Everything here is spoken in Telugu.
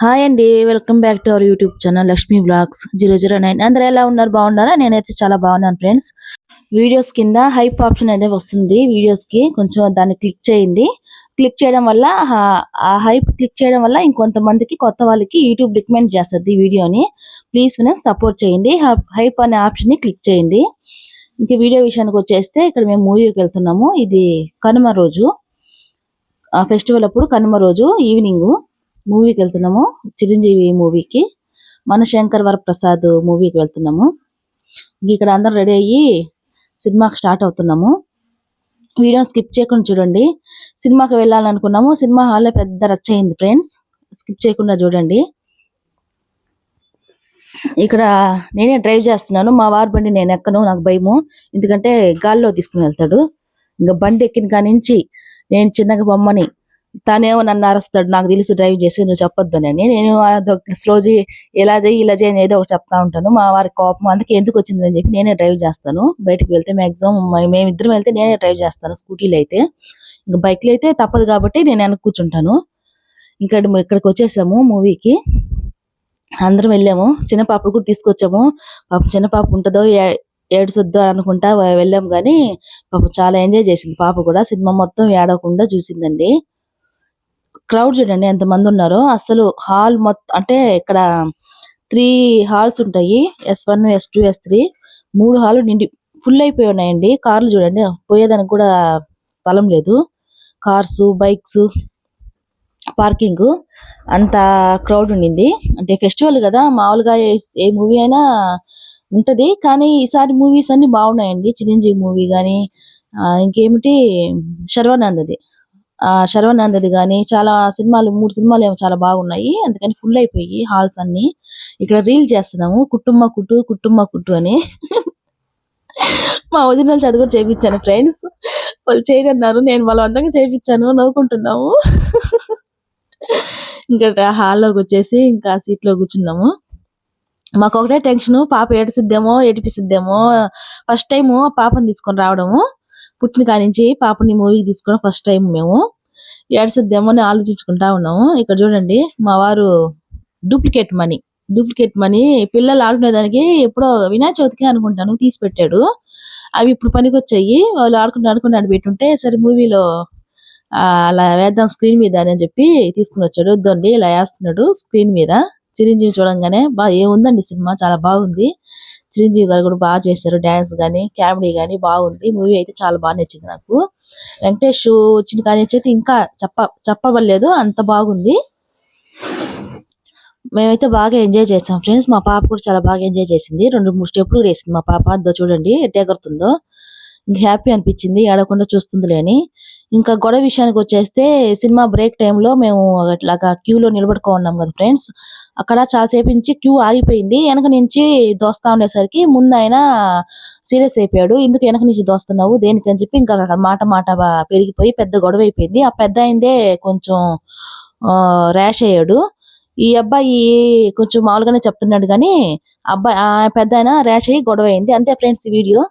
హాయ్ అండి, welcome back to our YouTube channel Lakshmi blogs 009. అందరూ ఎలా ఉన్నారు? బాగున్నారా? నేనైతే చాలా బాగున్నాను ఫ్రెండ్స్. వీడియోస్ కింద హైప్ ఆప్షన్ అయితే వస్తుంది. వీడియోస్ కి కొంచెం దాన్ని క్లిక్ చేయండి. క్లిక్ చేయడం వల్ల ఆ హైప్ క్లిక్ చేయడం వల్ల ఇంకొంతమందికి కొత్త వాళ్ళకి యూట్యూబ్ రికమెండ్ చేస్తుంది వీడియోని. ప్లీజ్ ఫ్రెండ్స్ సపోర్ట్ చేయండి. హైప్ అనే ఆప్షన్ ని క్లిక్ చేయండి. ఇంకా వీడియో విషయానికి వచ్చేస్తే ఇక్కడ మేము మూవీకి వెళ్తున్నాము. ఇది కనుమ రోజు, ఫెస్టివల్ అప్పుడు కనుమ రోజు ఈవినింగ్ మూవీకి వెళ్తున్నాము. చిరంజీవి మూవీకి, మన శంకర్ వరప్రసాద్ మూవీకి వెళ్తున్నాము. ఇక్కడ అందరం రెడీ అయ్యి సినిమాకి స్టార్ట్ అవుతున్నాము. వీడియో స్కిప్ చేయకుండా చూడండి. సినిమాకి వెళ్ళాలనుకున్నాము. సినిమా హాల్లో పెద్ద రచ్చ అయింది ఫ్రెండ్స్. స్కిప్ చేయకుండా చూడండి. ఇక్కడ నేనే డ్రైవ్ చేస్తున్నాను. మా వారి బండి నేను ఎక్కను, నాకు భయము. ఎందుకంటే గాల్లో తీసుకుని వెళ్తాడు. ఇంకా బండి ఎక్కిన కానించి నేను చిన్నగా బొమ్మని, తానేమో నన్ను అరుస్తాడు. నాకు తెలుసు డ్రైవ్ చేసి నువ్వు చెప్పొద్దని. నేను స్లో చేయి, ఇలా చేయి, ఇలా చేయి ఏదో ఒకటి చెప్తా ఉంటాను. మా వారికి కోపం, అందుకే ఎందుకు వచ్చింది అని చెప్పి నేనే డ్రైవ్ చేస్తాను. బయటకు వెళ్తే మాక్సిమం మేమిద్దరం వెళ్తే నేనే డ్రైవ్ చేస్తాను. స్కూటీలో అయితే, ఇంకా బైక్లో అయితే తప్పదు కాబట్టి నేను వెనక కూర్చుంటాను. ఇక్కడికి వచ్చేసాము మూవీకి. అందరం వెళ్ళాము. చిన్న పాపను కూడా తీసుకొచ్చాము. పాప చిన్న పాప ఉంటుందో ఏడుసొద్దు అనుకుంటా వెళ్ళాము, కానీ పాప చాలా ఎంజాయ్ చేసింది. పాప కూడా సినిమా మొత్తం ఏడవకుండా చూసిందండి. క్రౌడ్ చూడండి ఎంతమంది ఉన్నారో. అసలు హాల్ మొత్తం అంటే ఇక్కడ 3 హాల్స్ ఉంటాయి, S1, S2, S3. 3 హాల్ నిండి ఫుల్ అయిపోయి ఉన్నాయండి. కార్లు చూడండి, పోయేదానికి కూడా స్థలం లేదు. కార్స్, బైక్స్ పార్కింగ్ అంత క్రౌడ్ ఉండింది. అంటే ఫెస్టివల్ కదా, మామూలుగా ఏ మూవీ అయినా ఉంటది, కానీ ఈసారి మూవీస్ అన్ని బాగున్నాయండి. చిరంజీవి మూవీ కానీ, ఇంకేమిటి శర్వానందది కానీ చాలా సినిమాలు, 3 సినిమాలు ఏమో చాలా బాగున్నాయి. అందుకని ఫుల్ అయిపోయి హాల్స్ అన్ని. ఇక్కడ రీల్ చేస్తున్నాము, కుటుంబ కుట్టు అని. మా వదిన చదువు కూడా చేయించాను ఫ్రెండ్స్. వాళ్ళు చేయనన్నారు, నేను బలవంతంగా చేయించాను. నవ్వుకుంటున్నాము. ఇంకా హాల్లోకి వచ్చేసి ఇంకా సీట్లో కూర్చున్నాము. మాకు ఒకటే టెన్షన్, పాప ఏడిపిసిద్దేమో. ఫస్ట్ టైం పాపని తీసుకొని రావడము, పుట్టిన కానించి పాపని మూవీకి తీసుకోవడం ఫస్ట్ టైం. మేము ఏడ్చిద్దేమో అని ఆలోచించుకుంటా ఉన్నాము. ఇక్కడ చూడండి మా వారు డూప్లికేట్ మనీ పిల్లలు ఆడుకునేదానికి ఎప్పుడో వినాయక చవితికి అనుకుంటాను తీసి పెట్టాడు. అవి ఇప్పుడు పనికి వచ్చాయి. వాళ్ళు ఆడుకుంటూ పెట్టుంటే సరే మూవీలో అలా వేద్దాం స్క్రీన్ మీద అని చెప్పి తీసుకుని వచ్చాడు. వద్దండి ఇలా వేస్తున్నాడు స్క్రీన్ మీద. చిరంజీవి చూడంగానే ఏముందండి సినిమా, చాలా బాగుంది. చిరంజీవి గారు కూడా బాగా చేశారు. డాన్స్ కానీ, కామెడీ కానీ బాగుంది. మూవీ అయితే చాలా బాగా నచ్చింది నాకు. వెంకటేష్ వచ్చిన కానీ అయితే ఇంకా చెప్పవలేదు, అంత బాగుంది. మేమైతే బాగా ఎంజాయ్ చేసాం ఫ్రెండ్స్. మా పాప కూడా చాలా బాగా ఎంజాయ్ చేసింది. 2-3 స్టెప్లు వేసింది మా పాప. అంతా చూడండి ఎట్ట ఎగురుతుందో. ఇంకా హ్యాపీ అనిపించింది, ఏడకుండా చూస్తుందిలే అని. ఇంకా గొడవ విషయానికి వచ్చేస్తే, సినిమా బ్రేక్ టైంలో మేము అట్లాగా క్యూలో నిలబడుకో ఉన్నాం కదా ఫ్రెండ్స్. అక్కడ చాలాసేపు నుంచి క్యూ ఆగిపోయింది. వెనక నుంచి దోస్తా ఉండేసరికి ముందు ఆయన సీరియస్ అయిపోయాడు. ఎందుకు వెనక నుంచి దోస్తున్నావు దేనికి అని చెప్పి ఇంకా అక్కడ మాట పెరిగిపోయి పెద్ద గొడవ అయిపోయింది. ఆ పెద్ద అయిందే కొంచెం ర్యాష్ అయ్యాడు. ఈ అబ్బాయి కొంచెం మామూలుగానే చెప్తున్నాడు, కానీ పెద్ద ఆయన ర్యాష్ అయ్యి గొడవ అయింది. అంతే ఫ్రెండ్స్ ఈ వీడియో.